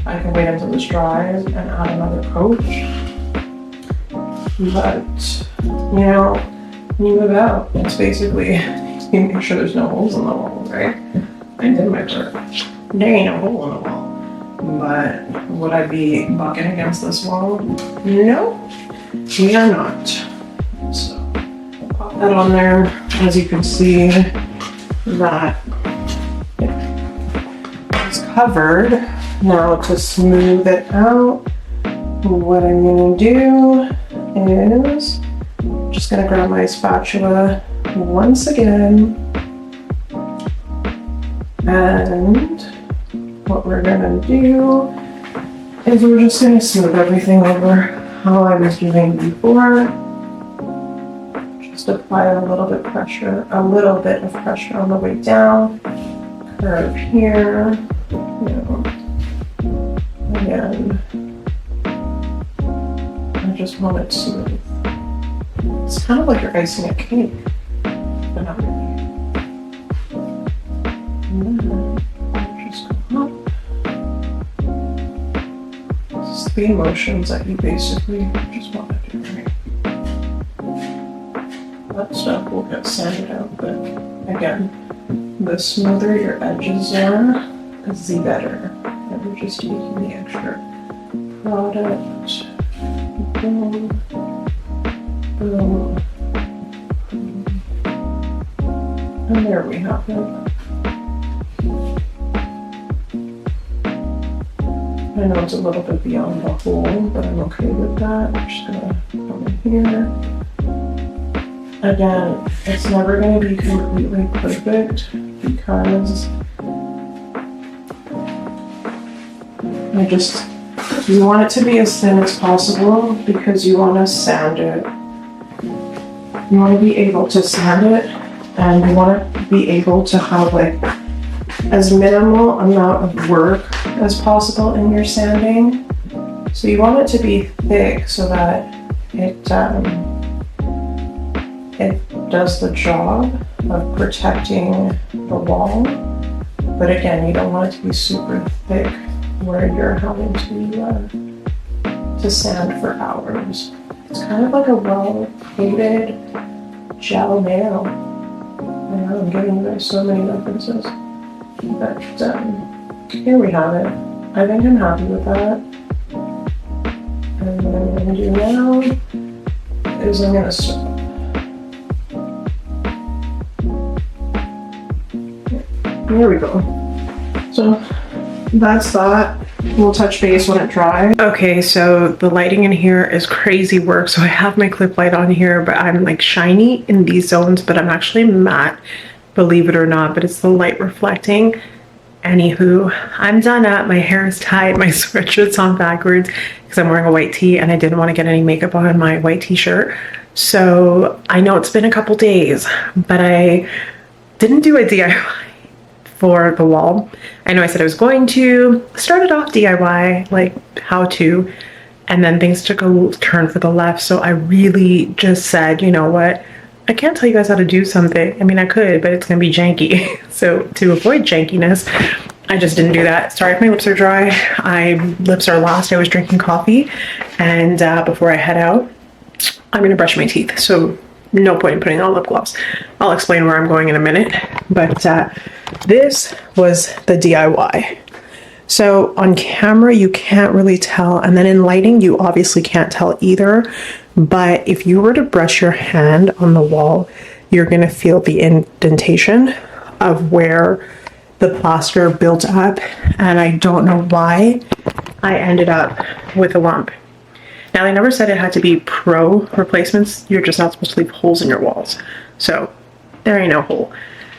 I can wait until this dries and add another coat. But, you know, when you move out, it's basically, you make sure there's no holes in the wall, right? I did my part. There ain't no hole in the wall. But would I be bucking against this wall? No, we are not. So pop that on there. As you can see, that it's covered. Now to smooth it out, what I'm gonna do is just gonna grab my spatula once again, and what we're gonna do is we're just gonna smooth everything over how I was doing before. Just apply a little bit of pressure on the way down. Curve here, you know. Again, I just want it smooth. It's kind of like you're icing a cake, but not really. And then just go up. It's 3 motions that you basically just want to do, right? That stuff will get sanded out, but again, the smoother your edges are, the better. And we're just taking the extra product. Boom, boom, and there we have it. I know it's a little bit beyond the hole, but I'm okay with that. I'm just gonna come in here. Again, it's never gonna be completely perfect because you want it to be as thin as possible because you want to sand it. You want to be able to sand it, and you want to be able to have like as minimal amount of work as possible in your sanding. So you want it to be thick so that it does the job of protecting the wall. But again, you don't want it to be super thick where you're having to sand for hours. It's kind of like a well-coated gel nail. I know I'm giving you guys so many references. But here we have it. I think I'm happy with that. And what I'm going to do now is I'm going to start. Here we go. So that's that. We'll touch base when it dries. Okay, so the lighting in here is crazy work. So I have my clip light on here, but I'm like shiny in these zones, but I'm actually matte, believe it or not, but it's the light reflecting. Anywho, I'm done up. My hair is tied, my sweatshirt's on backwards because I'm wearing a white tee and I didn't want to get any makeup on my white t-shirt. So I know it's been a couple days, but I didn't do a DIY for the wall. I know I said I was going to. Started off DIY, like how to, and then things took a turn for the left. So I really just said, you know what? I can't tell you guys how to do something. I mean, I could, but it's gonna be janky. So to avoid jankiness, I just didn't do that. Sorry if my lips are dry. My lips are lost. I was drinking coffee, and before I head out, I'm gonna brush my teeth. So no point in putting on lip gloss. I'll explain where I'm going in a minute, but this was the DIY. So on camera, you can't really tell, and then in lighting, you obviously can't tell either. But if you were to brush your hand on the wall, you're gonna feel the indentation of where the plaster built up, and I don't know why I ended up with a lump. Now, they never said it had to be pro replacements. You're just not supposed to leave holes in your walls. So there ain't no hole.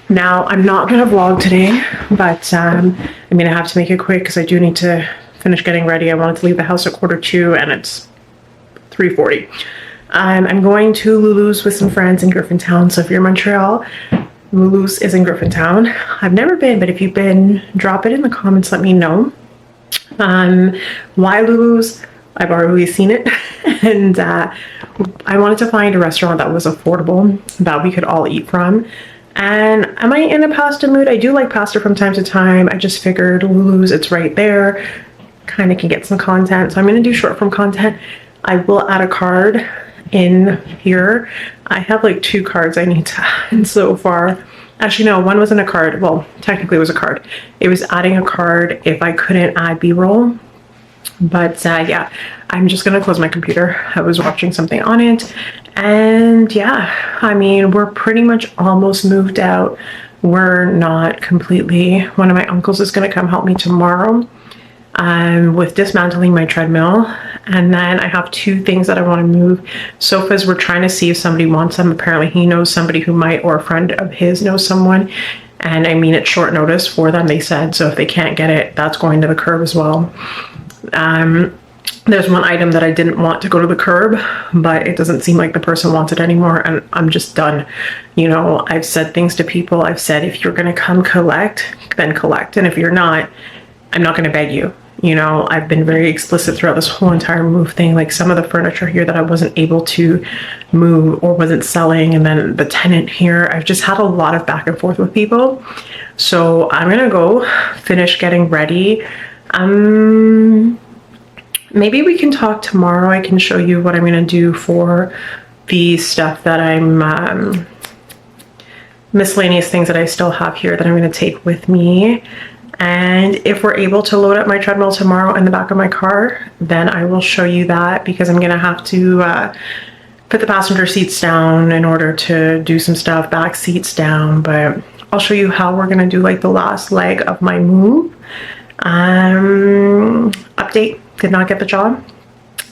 Now, I'm not gonna vlog today, but I'm gonna have to make it quick because I do need to finish getting ready. I wanted to leave the house at 1:45 and it's 3:40. I'm going to Lulu's with some friends in Griffintown. So if you're in Montreal, Lulu's is in Griffintown. I've never been, but if you've been, drop it in the comments, let me know. Why Lulu's? I've already seen it. And I wanted to find a restaurant that was affordable, that we could all eat from. And am I in a pasta mood? I do like pasta from time to time. I just figured Lulu's, it's right there. Kind of can get some content. So I'm going to do short form content. I will add a card in here. I have like 2 cards I need to add so far. Actually, no, one wasn't a card. Well, technically it was a card. It was adding a card if I couldn't add B-roll. But yeah, I'm just gonna close my computer. I was watching something on it. And yeah, I mean, we're pretty much almost moved out. We're not completely. One of my uncles is gonna come help me tomorrow with dismantling my treadmill. And then I have 2 things that I want to move. Sofas, we're trying to see if somebody wants them. Apparently he knows somebody who might, or a friend of his knows someone. And I mean, it's short notice for them, they said. So if they can't get it, that's going to the curb as well. There's one item that I didn't want to go to the curb, but it doesn't seem like the person wants it anymore, and I'm just done. You know, I've said things to people. I've said, if you're going to come collect, then collect. And if you're not, I'm not going to beg you. You know, I've been very explicit throughout this whole entire move thing. Like some of the furniture here that I wasn't able to move or wasn't selling, and then the tenant here, I've just had a lot of back and forth with people. So I'm going to go finish getting ready. Maybe we can talk tomorrow. I can show you what I'm going to do for the stuff that I'm miscellaneous things that I still have here that I'm going to take with me. And if we're able to load up my treadmill tomorrow in the back of my car, then I will show you that, because I'm going to have to put the passenger seats down in order to do some stuff, back seats down. But I'll show you how we're going to do like the last leg of my move. Update, did not get the job.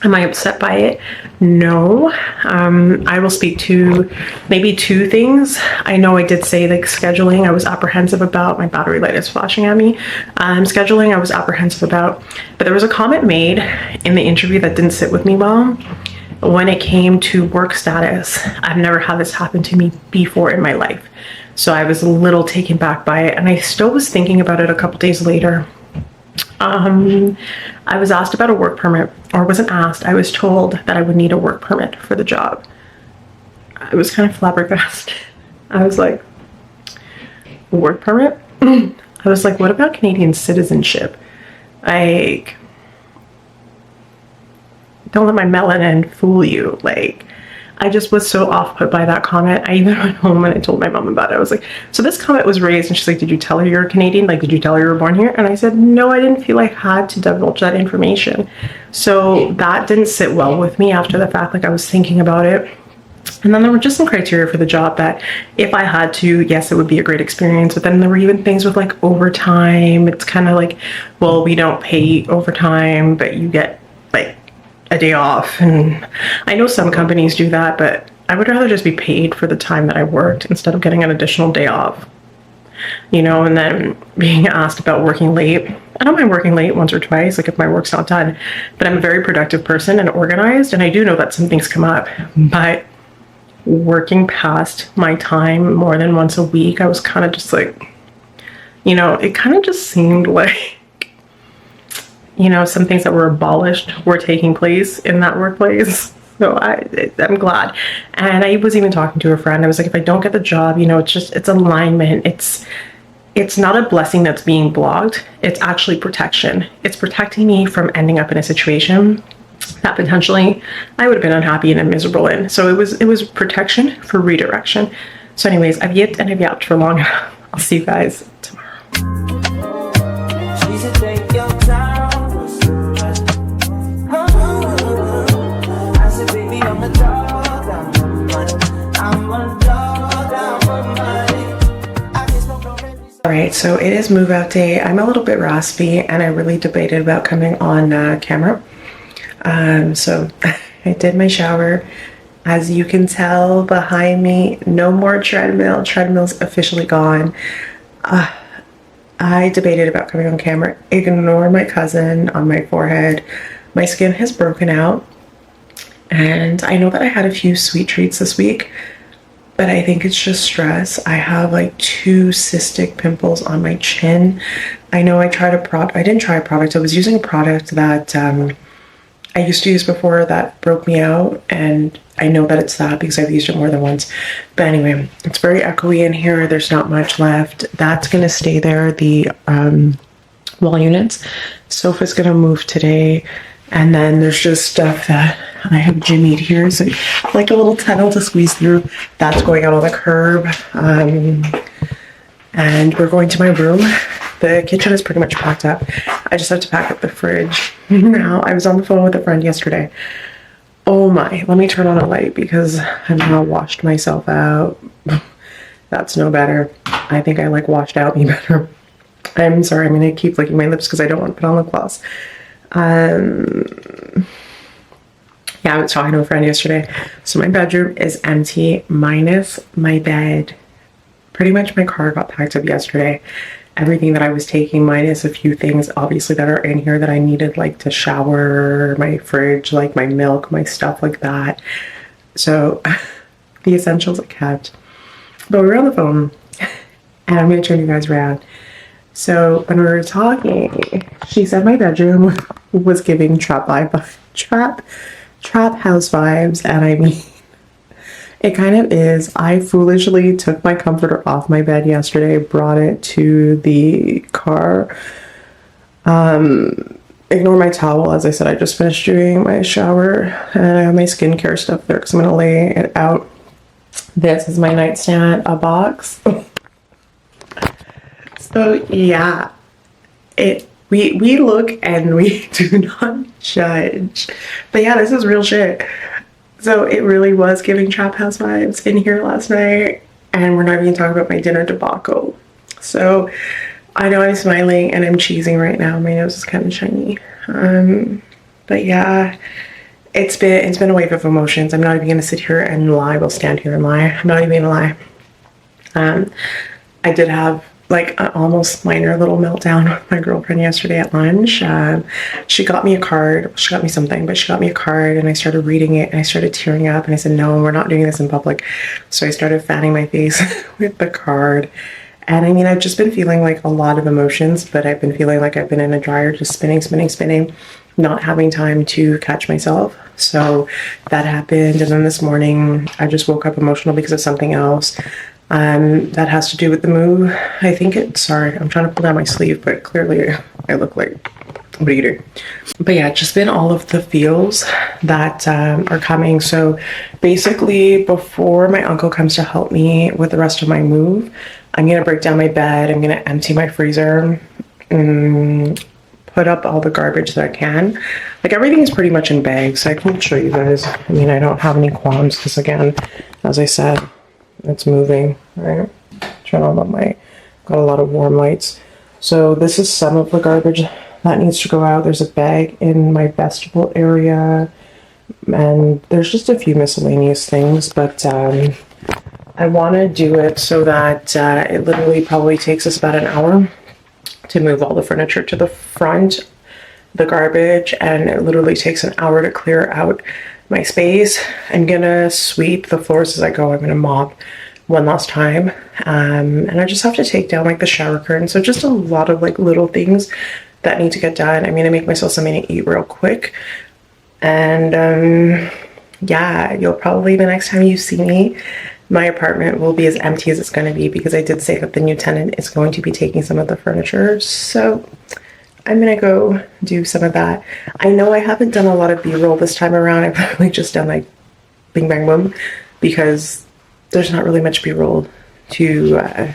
Am I upset by it? No. I will speak to maybe 2 things. I know I did say like scheduling, I was apprehensive about. My battery light is flashing at me. Scheduling, I was apprehensive about. But there was a comment made in the interview that didn't sit with me well. When it came to work status, I've never had this happen to me before in my life. So I was a little taken back by it. And I still was thinking about it a couple days later. I was asked about a work permit, or wasn't asked, I was told that I would need a work permit for the job. I was kind of flabbergasted. I was like, work permit? I was like, what about Canadian citizenship? Like, don't let my melanin fool you. Like, I just was so off put by that comment. I even went home and I told my mom about it. I was like, so this comment was raised, and she's like, did you tell her you're Canadian? Like, did you tell her you were born here? And I said, no, I didn't feel I had to divulge that information. So that didn't sit well with me after the fact. Like, I was thinking about it. And then there were just some criteria for the job that if I had to, yes, it would be a great experience. But then there were even things with like overtime. It's kind of like, well, we don't pay overtime, but you get like a day off. And I know some companies do that, but I would rather just be paid for the time that I worked instead of getting an additional day off, you know. And then being asked about working late, I don't mind working late once or twice, like if my work's not done, but I'm a very productive person and organized, and I do know that some things come up. But working past my time more than once a week, I was kind of just like, you know, it kind of just seemed like, you know, some things that were abolished were taking place in that workplace. So I'm glad. And I was even talking to a friend. I was like, if I don't get the job, you know, it's alignment. It's not a blessing that's being blocked. It's actually protection. It's protecting me from ending up in a situation that potentially I would have been unhappy and miserable in. So it was protection for redirection. So anyways, I've yipped and I've yapped for long enough. I'll see you guys tomorrow. Alright, so it is move out day. I'm a little bit raspy and I really debated about coming on camera. So I did my shower. As you can tell behind me, no more treadmill. Treadmill's officially gone. I debated about coming on camera. Ignore my cousin on my forehead. My skin has broken out. And I know that I had a few sweet treats this week, but I think it's just stress. I have like 2 cystic pimples on my chin. I know I tried I didn't try a product. I was using a product that I used to use before that broke me out, and I know that it's that because I've used it more than once. But anyway, it's very echoey in here. There's not much left. That's gonna stay there. The wall units. Sofa's gonna move today, and then there's just stuff that I have Jimmy here, so like a little tunnel to squeeze through. That's going out on the curb. And we're going to my room. The kitchen is pretty much packed up. I just have to pack up the fridge. Now, I was on the phone with a friend yesterday. Oh my, let me turn on a light because I've now washed myself out. That's no better. I think I like washed out me better. I'm sorry, I'm gonna keep licking my lips because I don't want to put on lip gloss. Yeah, I was talking to a friend yesterday. So my bedroom is empty minus my bed. Pretty much my car got packed up yesterday. Everything that I was taking minus a few things obviously that are in here that I needed, like to shower, my fridge, like my milk, my stuff like that. So the essentials I kept. But we were on the phone and I'm going to turn you guys around. So when we were talking, she said my bedroom was giving trap house vibes, and I mean, it kind of is. I foolishly took my comforter off my bed yesterday, brought it to the car. Ignore my towel. As I said, I just finished doing my shower and I have my skincare stuff there because I'm going to lay it out. This is my nightstand, a box. So yeah, we look and we do not judge. But yeah, this is real shit. So it really was giving trap house vibes in here last night, and we're not even talking about my dinner debacle. So I know I'm smiling and I'm cheesing right now. My nose is kind of shiny. But yeah, it's been a wave of emotions. I'm not even gonna sit here and lie. We'll stand here and lie. I'm not even gonna lie. I did have like an almost minor little meltdown with my girlfriend yesterday at lunch. She got me a card. She got me something, but she got me a card and I started reading it and I started tearing up and I said, no, we're not doing this in public. So I started fanning my face with the card. And I mean, I've just been feeling like a lot of emotions, but I've been feeling like I've been in a dryer, just spinning, not having time to catch myself. So that happened. And then this morning I just woke up emotional because of something else. That has to do with the move. I think sorry, I'm trying to pull down my sleeve, but clearly I look like a beater. But yeah, just been all of the feels that are coming. So basically, before my uncle comes to help me with the rest of my move, I'm going to break down my bed. I'm going to empty my freezer, put up all the garbage that I can. Like everything is pretty much in bags, so I can show you guys. I mean, I don't have any qualms because again, as I said, it's moving, right? Turn on got a lot of warm lights. So this is some of the garbage that needs to go out. There's a bag in my vegetable area and there's just a few miscellaneous things, but I want to do it so that it literally probably takes us about an hour to move all the furniture to the front, the garbage, and it literally takes an hour to clear out my space. I'm gonna sweep the floors as I go. I'm gonna mop one last time, and I just have to take down like the shower curtain. So just a lot of like little things that need to get done. I'm gonna make myself something to eat real quick, and yeah, you'll probably, the next time you see me, my apartment will be as empty as it's going to be because I did say that the new tenant is going to be taking some of the furniture. So I'm going to go do some of that. I know I haven't done a lot of B-roll this time around. I've probably just done like bing, bang, boom, because there's not really much B-roll to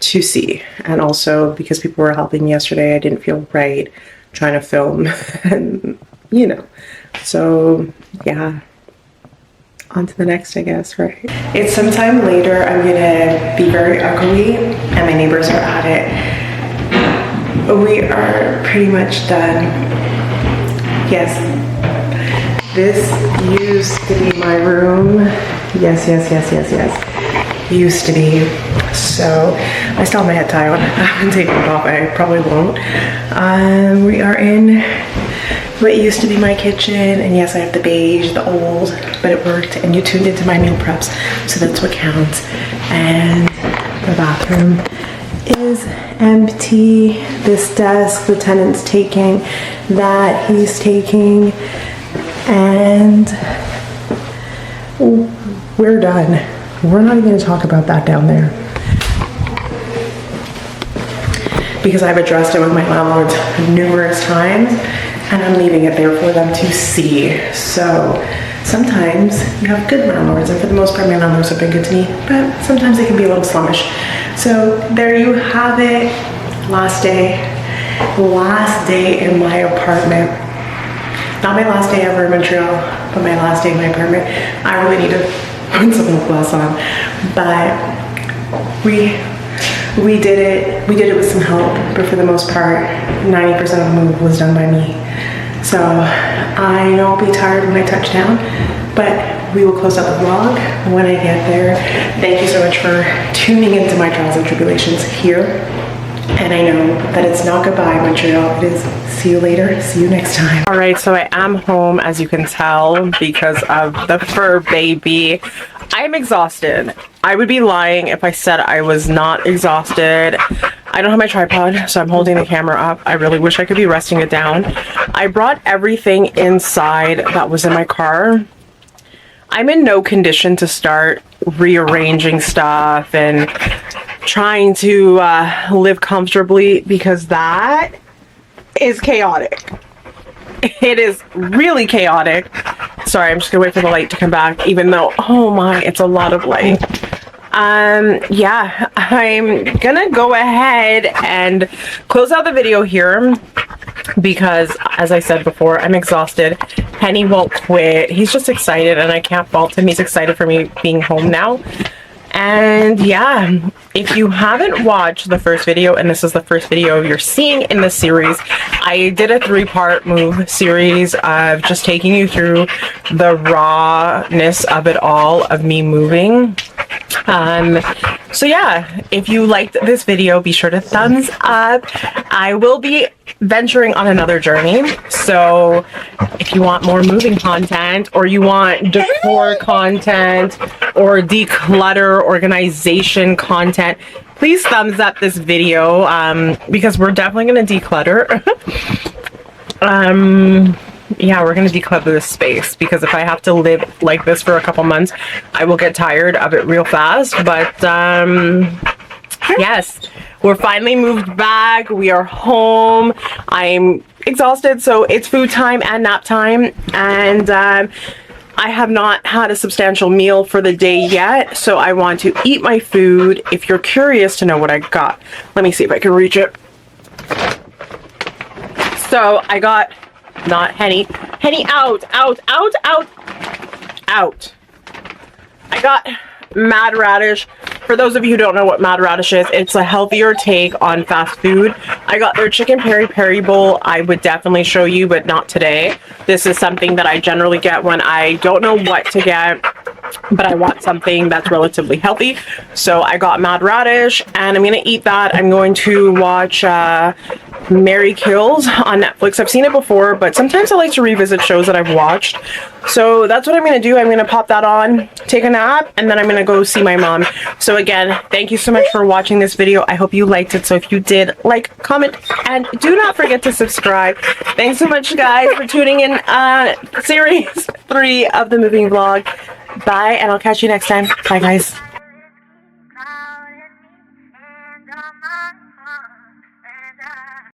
see. And also because people were helping yesterday, I didn't feel right trying to film and, you know, so yeah. On to the next, I guess, right? It's sometime later. I'm gonna be very ugly and my neighbors are at it. We are pretty much done. Yes, this used to be my room. Yes. Used to be. So I still have my head tie on. I haven't taken it off. I probably won't. We are in what used to be my kitchen, and yes, I have the beige, the old, but it worked, and you tuned into my meal preps, so that's what counts. And the bathroom is empty. This desk, the tenant's taking, that he's taking, and we're done. We're not even going to talk about that down there, because I've addressed it with my landlord numerous times. and I'm leaving it there for them to see. So sometimes you have good landlords, and for the most part my landlords have been good to me, but sometimes they can be a little slummish. So there you have it. Last day in my apartment. Not my last day ever in Montreal, but my last day in my apartment. I really need to put some lip gloss on, but we did it with some help, but for the most part 90% of the move was done by me. So I know I'll be tired when I touch down, but we will close out the vlog when I get there. Thank you so much for tuning into my trials and tribulations here. And I know that it's not goodbye, Montreal. It is see you later, see you next time. All right, so I am home, as you can tell, because of the fur baby. I am exhausted. I would be lying if I said I was not exhausted. I don't have my tripod, so I'm holding the camera up. I really wish I could be resting it down. I brought everything inside that was in my car. I'm in no condition to start rearranging stuff and trying to live comfortably, because that is chaotic. It is really chaotic. Sorry, I'm just gonna wait for the light to come back, even though, oh my, it's a lot of light. Yeah, I'm gonna go ahead and close out the video here because, as I said before, I'm exhausted. Henny won't quit. He's just excited, and I can't fault him. He's excited for me being home now. And yeah, if you haven't watched the first video, and this is the first video you're seeing in the series, I did a 3-part move series of just taking you through the rawness of it all, of me moving. So yeah, if you liked this video, be sure to thumbs up. I will be venturing on another journey, so if you want more moving content, or you want decor content, or declutter organization content, please thumbs up this video, because we're definitely going to declutter. Yeah, we're going to declutter this space, because if I have to live like this for a couple months, I will get tired of it real fast. But yes, we're finally moved back. We are home. I'm exhausted, so it's food time and nap time, and I have not had a substantial meal for the day yet, so I want to eat my food. If you're curious to know what I got, let me see if I can reach it. So I got, not Henny, out. I got Mad Radish. For those of you who don't know what Mad Radish is, it's a healthier take on fast food. I got their chicken peri peri bowl. I would definitely show you, but not today. This is something that I generally get when I don't know what to get, but I want something that's relatively healthy. So I got Mad Radish, and I'm gonna eat that. I'm going to watch Mary Kills on Netflix. I've seen it before, but sometimes I like to revisit shows that I've watched. So that's what I'm gonna do. I'm gonna pop that on, take a nap, and then I'm gonna go see my mom. So again, thank you so much for watching this video. I hope you liked it. So if you did, like, comment, and do not forget to subscribe. Thanks so much, guys, for tuning in series 3 of the moving vlog. Bye, and I'll catch you next time. Bye, guys.